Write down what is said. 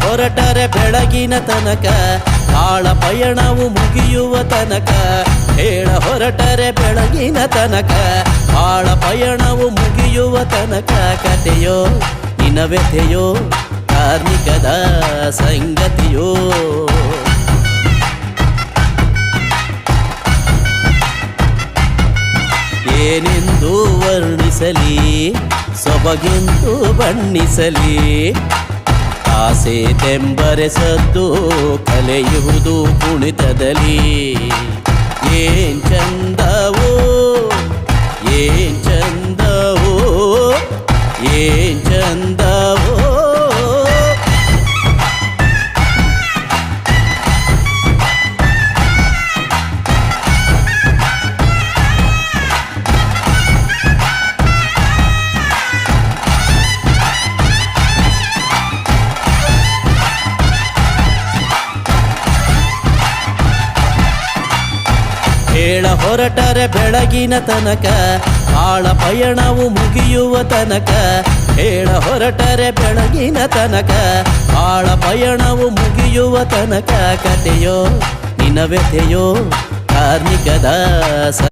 ಹೊರಟರೆ ಬೆಳಗಿನ ತನಕ ಬಾಳ ಪಯಣವು ಮುಗಿಯುವ ತನಕ ಹೇಳ ಹೊರಟರೆ ಬೆಳಗಿನ ತನಕ ಬಾಳ ಪಯಣವು ಮುಗಿಯುವ ತನಕ ಕಥೆಯೋ ನಿನ ವ್ಯಥೆಯೋ ಕಾರ್ಮಿಕದ ಸಂಗತಿಯೋ ಏನೆಂದು ವರ್ಣಿಸಲಿ ಸೊಬಗೆಂದು ಬಣ್ಣಿಸಲಿ ಆಸೆ ತೆಂಬರೆಸದ್ದು ಕಲೆಯುವುದು ಕುಣಿತದಲ್ಲಿ ಏನ್ ಚಂದವೋ ಏನ್ ಚಂದವೋ ಏನ್ ಚಂದವೋ ಹೇಳ ಹೊರಟರೆ ಬೆಳಗಿನ ತನಕ ಬಾಳ ಪಯಣವು ಮುಗಿಯುವ ತನಕ ಹೇಳ ಹೊರಟರೆ ಬೆಳಗಿನ ತನಕ ಬಾಳ ಪಯಣವು ಮುಗಿಯುವ ತನಕ ಕಥೆಯೋ ನಿನ ವ್ಯಥೆಯೋ ಕಾರ್ಮಿಕದ